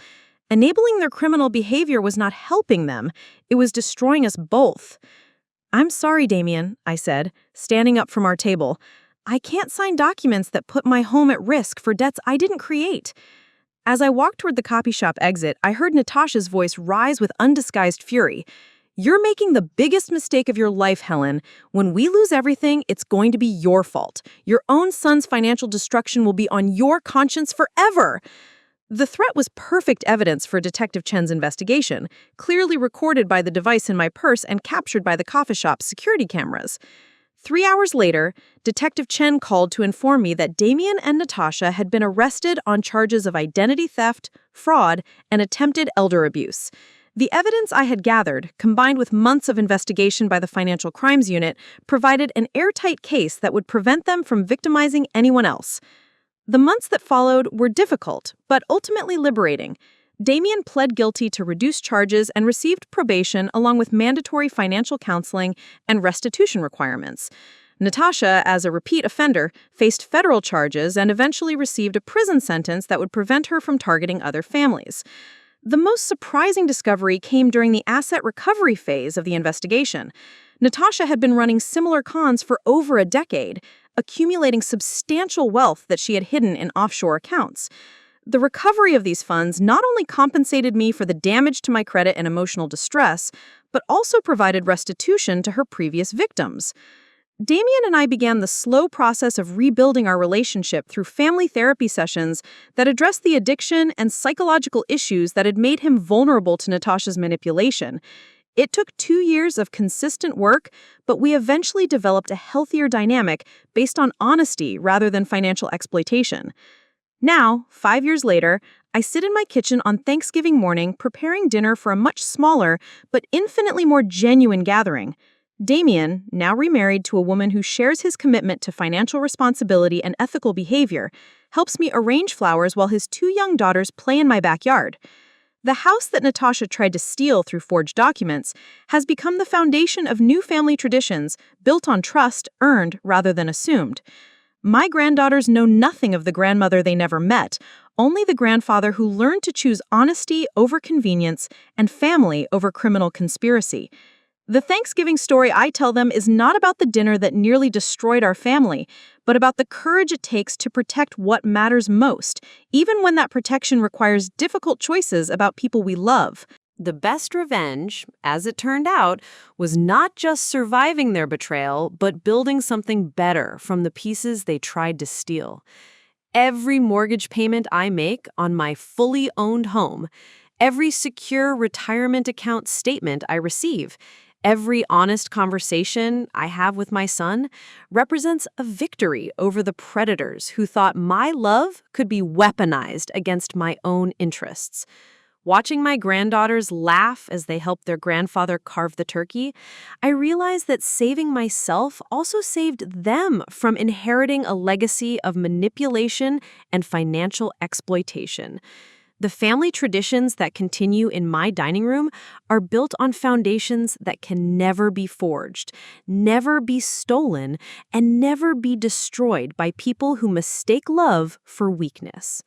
Enabling their criminal behavior was not helping them. It was destroying us both. "I'm sorry, Damien," I said, standing up from our table. "I can't sign documents that put my home at risk for debts I didn't create." As I walked toward the copy shop exit, I heard Natasha's voice rise with undisguised fury. "You're making the biggest mistake of your life, Helen. When we lose everything, it's going to be your fault. Your own son's financial destruction will be on your conscience forever." The threat was perfect evidence for Detective Chen's investigation, clearly recorded by the device in my purse and captured by the coffee shop's security cameras. 3 hours later, Detective Chen called to inform me that Damien and Natasha had been arrested on charges of identity theft, fraud, and attempted elder abuse. The evidence I had gathered, combined with months of investigation by the Financial Crimes Unit, provided an airtight case that would prevent them from victimizing anyone else. The months that followed were difficult, but ultimately liberating. Damien pled guilty to reduced charges and received probation along with mandatory financial counseling and restitution requirements. Natasha, as a repeat offender, faced federal charges and eventually received a prison sentence that would prevent her from targeting other families. The most surprising discovery came during the asset recovery phase of the investigation. Natasha had been running similar cons for over a decade, accumulating substantial wealth that she had hidden in offshore accounts. The recovery of these funds not only compensated me for the damage to my credit and emotional distress, but also provided restitution to her previous victims. Damien and I began the slow process of rebuilding our relationship through family therapy sessions that addressed the addiction and psychological issues that had made him vulnerable to Natasha's manipulation. It took 2 years of consistent work, but we eventually developed a healthier dynamic based on honesty rather than financial exploitation. Now, 5 years later, I sit in my kitchen on Thanksgiving morning preparing dinner for a much smaller but infinitely more genuine gathering. Damien, now remarried to a woman who shares his commitment to financial responsibility and ethical behavior, helps me arrange flowers while his 2 young daughters play in my backyard. The house that Natasha tried to steal through forged documents has become the foundation of new family traditions built on trust earned rather than assumed. My granddaughters know nothing of the grandmother they never met, only the grandfather who learned to choose honesty over convenience and family over criminal conspiracy. The Thanksgiving story I tell them is not about the dinner that nearly destroyed our family, but about the courage it takes to protect what matters most, even when that protection requires difficult choices about people we love. The best revenge, as it turned out, was not just surviving their betrayal, but building something better from the pieces they tried to steal. Every mortgage payment I make on my fully owned home, every secure retirement account statement I receive, every honest conversation I have with my son represents a victory over the predators who thought my love could be weaponized against my own interests. Watching my granddaughters laugh as they helped their grandfather carve the turkey, I realized that saving myself also saved them from inheriting a legacy of manipulation and financial exploitation. The family traditions that continue in my dining room are built on foundations that can never be forged, never be stolen, and never be destroyed by people who mistake love for weakness.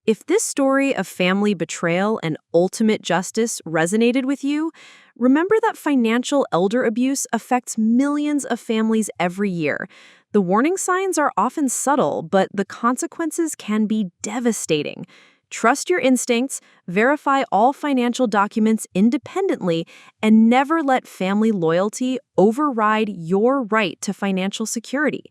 If this story of family betrayal and ultimate justice resonated with you, remember that financial elder abuse affects millions of families every year. The warning signs are often subtle, but the consequences can be devastating. Trust your instincts, verify all financial documents independently, and never let family loyalty override your right to financial security.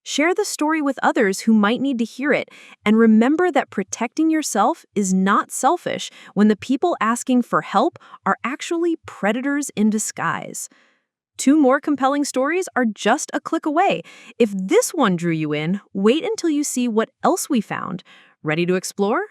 Share the story with others who might need to hear it, and remember that protecting yourself is not selfish when the people asking for help are actually predators in disguise. 2 more compelling stories are just a click away. If this one drew you in, wait until you see what else we found. Ready to explore?